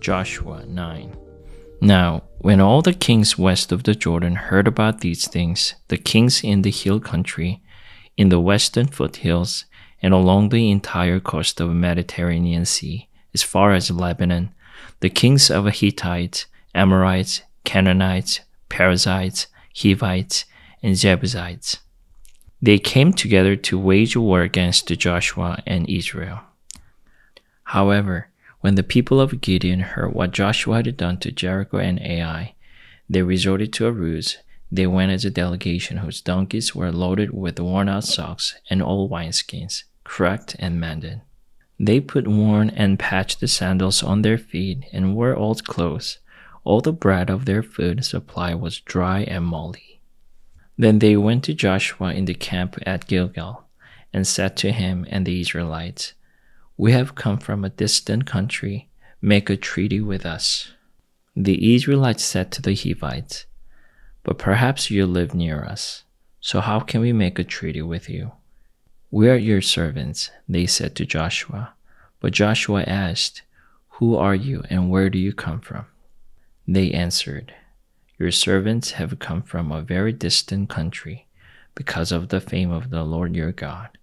Joshua 9. Now, when all the kings west of the Jordan heard about these things, the kings in the hill country, in the western foothills, and along the entire coast of the Mediterranean Sea, as far as Lebanon, the kings of Hittites, Amorites, Canaanites, Perizzites, Hivites, and Jebusites, they came together to wage war against Joshua and Israel. However, when the people of Gideon heard what Joshua had done to Jericho and Ai, they resorted to a ruse. They went as a delegation whose donkeys were loaded with worn-out socks and old wineskins, cracked and mended. They put worn and patched sandals on their feet and wore old clothes. All the bread of their food supply was dry and moldy. Then they went to Joshua in the camp at Gilgal and said to him and the Israelites, "We have come from a distant country. Make a treaty with us." The Israelites said to the Hivites, "But perhaps you live near us, so how can we make a treaty with you?" "We are your servants," they said to Joshua. But Joshua asked, "Who are you and where do you come from?" They answered, "Your servants have come from a very distant country because of the fame of the Lord your God,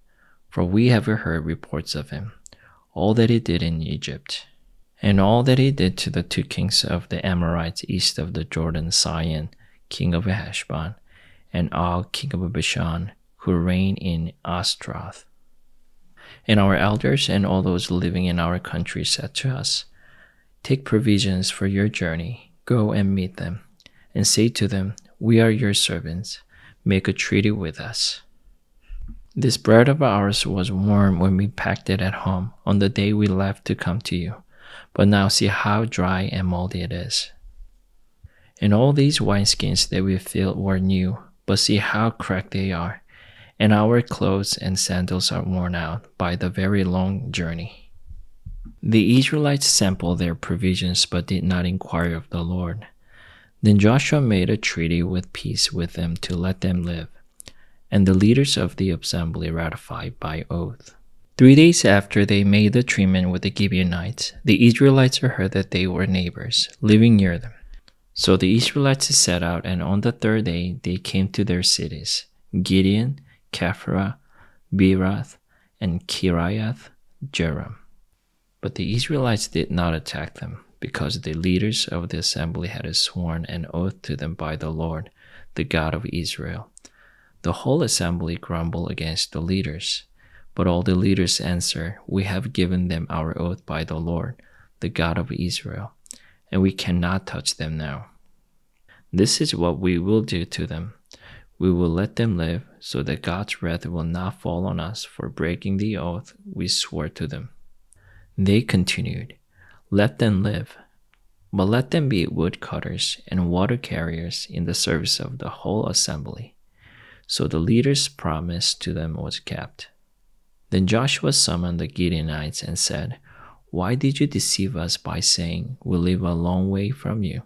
for we have heard reports of him, all that he did in Egypt, and all that he did to the two kings of the Amorites east of the Jordan, Sihon, king of Heshbon, and Og, king of Bashan, who reigned in Ashtaroth. And our elders and all those living in our country said to us, 'Take provisions for your journey, go and meet them, and say to them, "We are your servants, make a treaty with us." This bread of ours was warm when we packed it at home on the day we left to come to you, but now see how dry and moldy it is. And all these wineskins that we filled were new, but see how cracked they are, and our clothes and sandals are worn out by the very long journey." The Israelites sampled their provisions but did not inquire of the Lord. Then Joshua made a treaty with peace with them to let them live, and the leaders of the assembly ratified by oath. 3 days after they made the treaty with the Gibeonites, the Israelites heard that they were neighbors, living near them. So the Israelites set out, and on the third day they came to their cities, Gideon, Kephirah, Beeroth, and Kiriath Jearim. But the Israelites did not attack them, because the leaders of the assembly had sworn an oath to them by the Lord, the God of Israel. The whole assembly grumbled against the leaders, but all the leaders answered, "We have given them our oath by the Lord, the God of Israel, and we cannot touch them now. This is what we will do to them. We will let them live, so that God's wrath will not fall on us for breaking the oath we swore to them." They continued, "Let them live, but let them be woodcutters and water carriers in the service of the whole assembly." So the leader's promise to them was kept. Then Joshua summoned the Gideonites and said, "Why did you deceive us by saying, 'We live a long way from you,'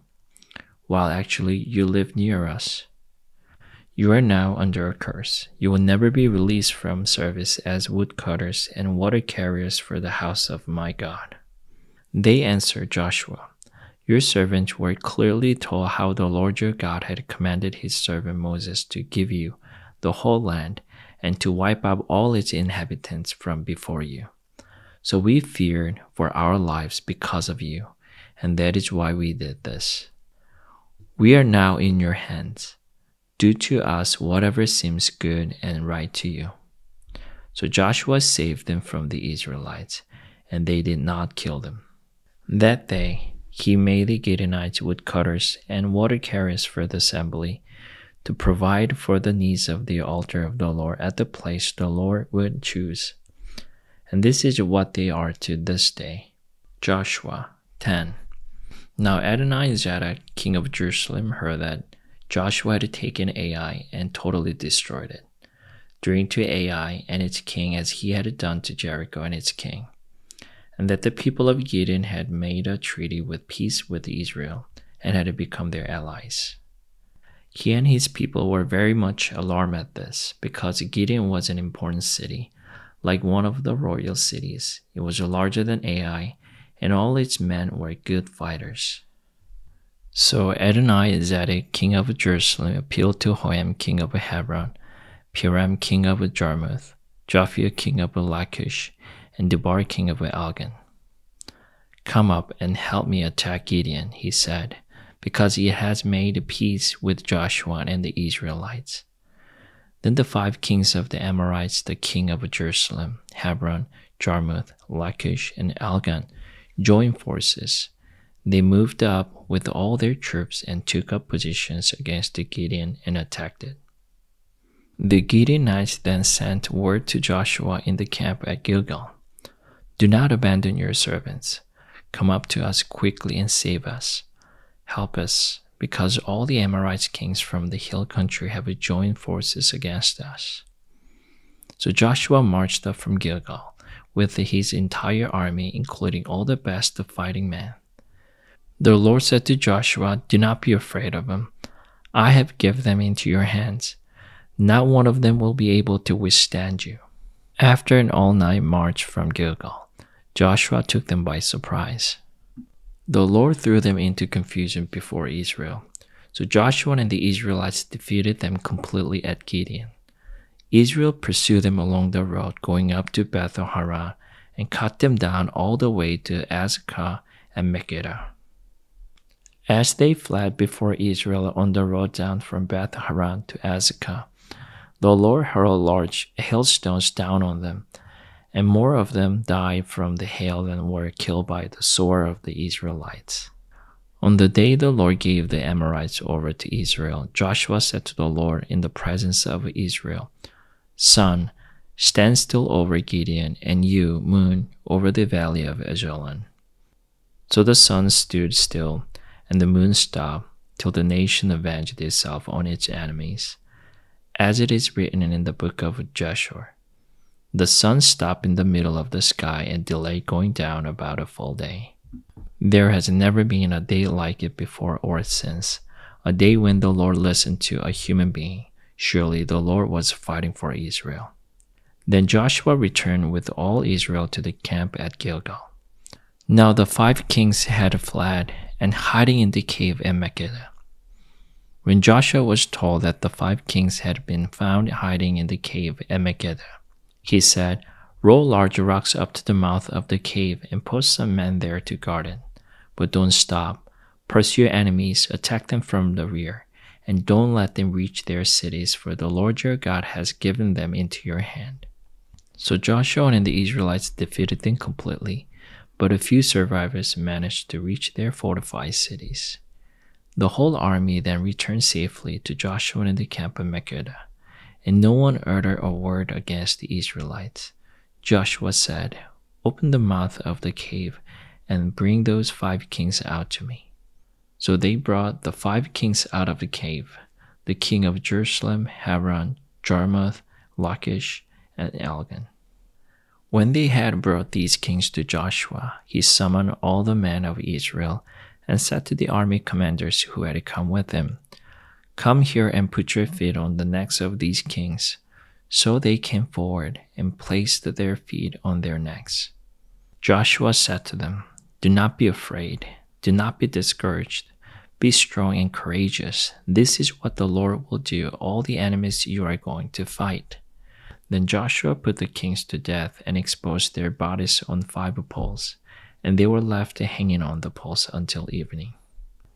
while actually you live near us? You are now under a curse. You will never be released from service as woodcutters and water carriers for the house of my God." They answered Joshua, "Your servants were clearly told how the Lord your God had commanded his servant Moses to give you the whole land and to wipe out all its inhabitants from before you. So we feared for our lives because of you, and that is why we did this. We are now in your hands. Do to us whatever seems good and right to you." So Joshua saved them from the Israelites, and they did not kill them. That day, he made the Gideonites woodcutters and water carriers for the assembly to provide for the needs of the altar of the Lord at the place the Lord would choose. And this is what they are to this day. Joshua 10. Now Adonizedek, king of Jerusalem, heard that Joshua had taken Ai and totally destroyed it, doing to Ai and its king as he had done to Jericho and its king, and that the people of Gideon had made a treaty with peace with Israel and had become their allies. He and his people were very much alarmed at this, because Gideon was an important city, like one of the royal cities. It was larger than Ai, and all its men were good fighters. So Adoni-Zedek, king of Jerusalem, appealed to Hoam, king of Hebron, Piram, king of Jarmuth, Japhia, king of Lachish, and Debar, king of Algan. "Come up and help me attack Gideon," he said, "because he has made peace with Joshua and the Israelites." Then the 5 kings of the Amorites, the king of Jerusalem, Hebron, Jarmuth, Lachish, and Algan, joined forces. They moved up with all their troops and took up positions against the Gideon and attacked it. The Gideonites then sent word to Joshua in the camp at Gilgal, "Do not abandon your servants. Come up to us quickly and save us. Help us, because all the Amorite kings from the hill country have joined forces against us." So Joshua marched up from Gilgal with his entire army, including all the best fighting men. The Lord said to Joshua, "Do not be afraid of them. I have given them into your hands. Not one of them will be able to withstand you." After an all-night march from Gilgal, Joshua took them by surprise. The Lord threw them into confusion before Israel. So Joshua and the Israelites defeated them completely at Gideon. Israel pursued them along the road going up to Beth-Haran and cut them down all the way to Azekah and Makkedah. As they fled before Israel on the road down from Beth-Haran to Azekah, the Lord hurled large hailstones down on them, and more of them died from the hail than were killed by the sword of the Israelites. On the day the Lord gave the Amorites over to Israel, Joshua said to the Lord in the presence of Israel, "Sun, stand still over Gideon, and you, moon, over the valley of Ajalon." So the sun stood still, and the moon stopped, till the nation avenged itself on its enemies, as it is written in the book of Joshua. The sun stopped in the middle of the sky and delayed going down about a full day. There has never been a day like it before or since, a day when the Lord listened to a human being. Surely the Lord was fighting for Israel. Then Joshua returned with all Israel to the camp at Gilgal. Now the 5 kings had fled and hiding in the cave at Makkedah. When Joshua was told that the 5 kings had been found hiding in the cave at Makkedah, he said, "Roll large rocks up to the mouth of the cave and post some men there to guard it. But don't stop. Pursue your enemies, attack them from the rear, and don't let them reach their cities, for the Lord your God has given them into your hand." So Joshua and the Israelites defeated them completely, but a few survivors managed to reach their fortified cities. The whole army then returned safely to Joshua in the camp of Makkedah, and no one uttered a word against the Israelites. Joshua said, "Open the mouth of the cave and bring those 5 kings out to me." So they brought the 5 kings out of the cave, the king of Jerusalem, Hebron, Jarmuth, Lachish, and Algan. When they had brought these kings to Joshua, he summoned all the men of Israel and said to the army commanders who had come with him, "Come here and put your feet on the necks of these kings." So they came forward and placed their feet on their necks. Joshua said to them, "Do not be afraid. Do not be discouraged. Be strong and courageous. This is what the Lord will do all the enemies you are going to fight." Then Joshua put the kings to death and exposed their bodies on 5 poles, and they were left hanging on the poles until evening.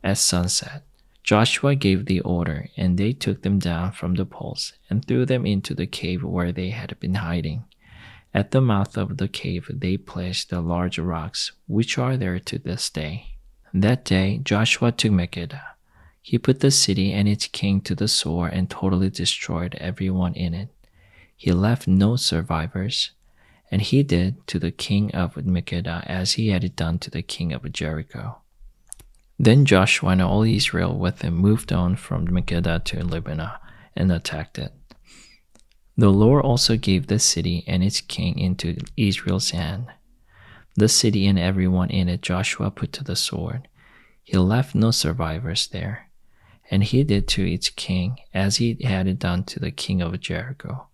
At sunset, Joshua gave the order, and they took them down from the poles and threw them into the cave where they had been hiding. At the mouth of the cave they placed the large rocks, which are there to this day. That day Joshua took Makkedah. He put the city and its king to the sword and totally destroyed everyone in it. He left no survivors, and he did to the king of Makkedah as he had done to the king of Jericho. Then Joshua and all Israel with him moved on from Makkedah to Libnah and attacked it. The Lord also gave the city and its king into Israel's hand. The city and everyone in it Joshua put to the sword. He left no survivors there, and he did to its king as he had done to the king of Jericho.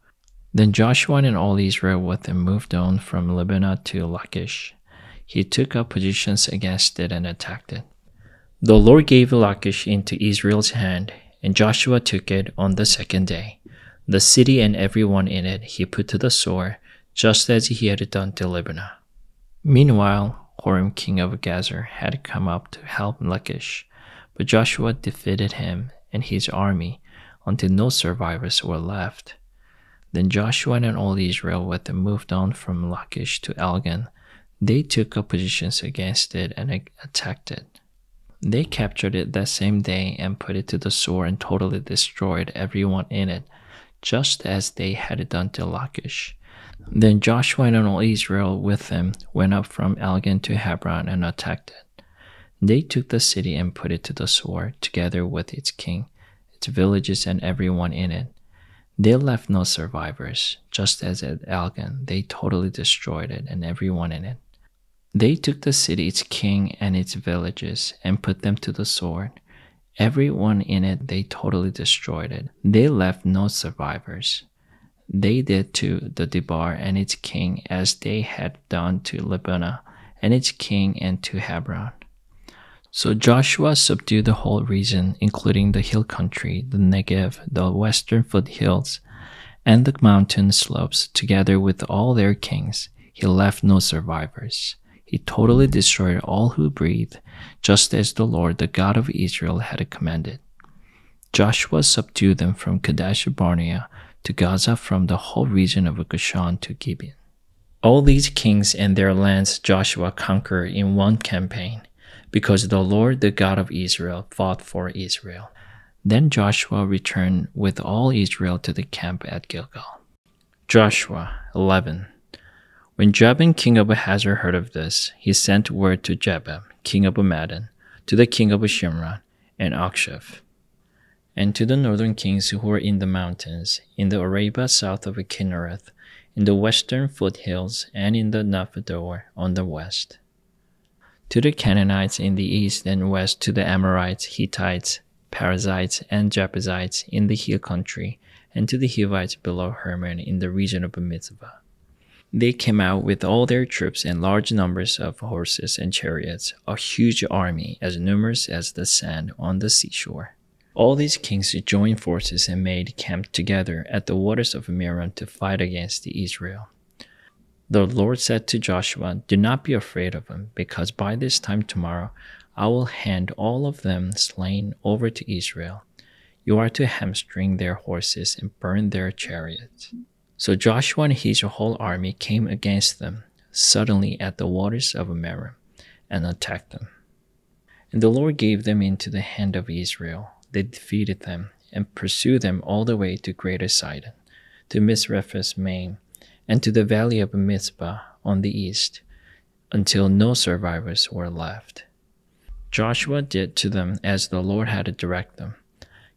Then Joshua and all Israel with him moved on from Libnah to Lachish. he took up positions against it and attacked it. The Lord gave Lachish into Israel's hand, and Joshua took it on the second day. The city and everyone in it he put to the sword, just as he had done to Libnah. Meanwhile, Horam king of Gazer had come up to help Lachish, but Joshua defeated him and his army until no survivors were left. Then Joshua and all Israel with them moved on from Lachish to Elgon. They took up positions against it and attacked it. They captured it that same day and put it to the sword and totally destroyed everyone in it, just as they had done to Lachish. Then Joshua and all Israel with him went up from Elgon to Hebron and attacked it. They took the city and put it to the sword, together with its king, its villages, and everyone in it. They left no survivors, just as at Elgon they totally destroyed it and everyone in it. They took the city, its king, and its villages, and put them to the sword. Everyone in it they totally destroyed it. They left no survivors. They did to the Debar and its king as they had done to Libnah and its king and to Hebron. So Joshua subdued the whole region, including the hill country, the Negev, the western foothills, and the mountain slopes, together with all their kings. He left no survivors. He totally destroyed all who breathed, just as the Lord, the God of Israel, had commanded. Joshua subdued them from Kadesh Barnea to Gaza, from the whole region of Goshen to Gibeon. All these kings and their lands Joshua conquered in one campaign, because the Lord, the God of Israel, fought for Israel. Then Joshua returned with all Israel to the camp at Gilgal. Joshua 11. When Jabin, king of Hazor, heard of this, he sent word to Jabin, king of Madon, to the king of Shimron and Akshaph, and to the northern kings who were in the mountains, in the Arabah south of Kinnereth, in the western foothills, and in the Naphtali on the west. To the Canaanites in the east and west, to the Amorites, Hittites, Perizzites, and Jebusites in the hill country, and to the Hivites below Hermon in the region of Mizpah. They came out with all their troops and large numbers of horses and chariots, a huge army as numerous as the sand on the seashore. All these kings joined forces and made camp together at the waters of Merom to fight against Israel. The Lord said to Joshua, "Do not be afraid of them, because by this time tomorrow I will hand all of them slain over to Israel. You are to hamstring their horses and burn their chariots." So Joshua and his whole army came against them suddenly at the waters of Merom and attacked them. And the Lord gave them into the hand of Israel. They defeated them and pursued them all the way to Greater Sidon, to Misrephoth Maim, and to the valley of Mizpah on the east, until no survivors were left. Joshua did to them as the Lord had directed them.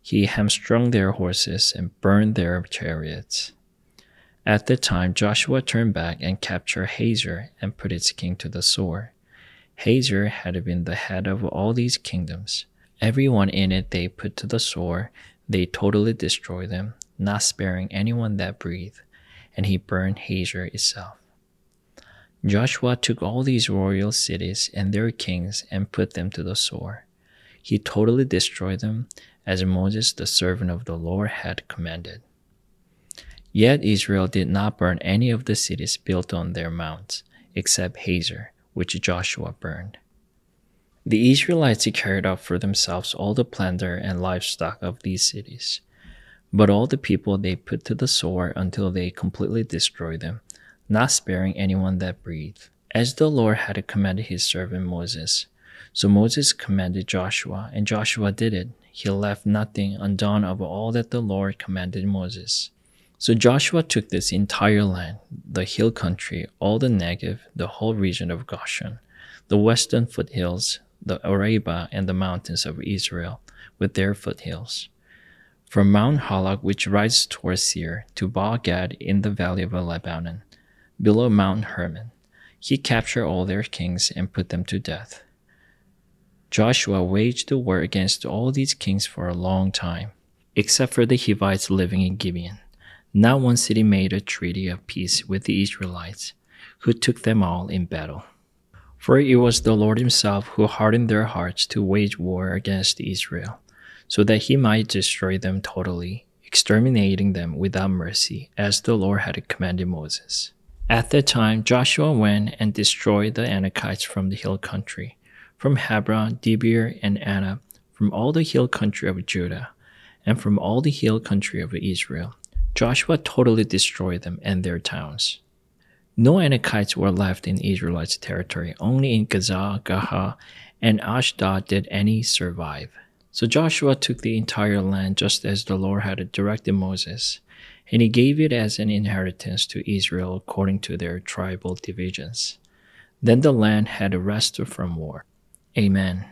He hamstrung their horses and burned their chariots. At the time, Joshua turned back and captured Hazor and put its king to the sword. Hazor had been the head of all these kingdoms. Everyone in it they put to the sword. They totally destroyed them, not sparing anyone that breathed, and he burned Hazor itself. Joshua took all these royal cities and their kings and put them to the sword. He totally destroyed them, as Moses, the servant of the Lord, had commanded. Yet Israel did not burn any of the cities built on their mounts, except Hazor, which Joshua burned. The Israelites carried out for themselves all the plunder and livestock of these cities, but all the people they put to the sword until they completely destroyed them, not sparing anyone that breathed, as the Lord had commanded his servant Moses. So Moses commanded Joshua, and Joshua did it. He left nothing undone of all that the Lord commanded Moses. So Joshua took this entire land, the hill country, all the Negev, the whole region of Goshen, the western foothills, the Arabah, and the mountains of Israel with their foothills, from Mount Halak, which rises towards Seir, to Baal-Gad in the valley of Lebanon, below Mount Hermon. He captured all their kings and put them to death. Joshua waged war against all these kings for a long time, except for the Hivites living in Gibeon. Not one city made a treaty of peace with the Israelites, who took them all in battle. For it was the Lord himself who hardened their hearts to wage war against Israel, so that he might destroy them totally, exterminating them without mercy, as the Lord had commanded Moses. At that time Joshua went and destroyed the Anakites from the hill country, from Hebron, Debir, and Anab, from all the hill country of Judah, and from all the hill country of Israel. Joshua totally destroyed them and their towns. No Anakites were left in Israelites' territory. Only in Gaza, Gaha, and Ashdod did any survive. So Joshua took the entire land just as the Lord had directed Moses, and he gave it as an inheritance to Israel according to their tribal divisions. Then the land had rested from war. Amen.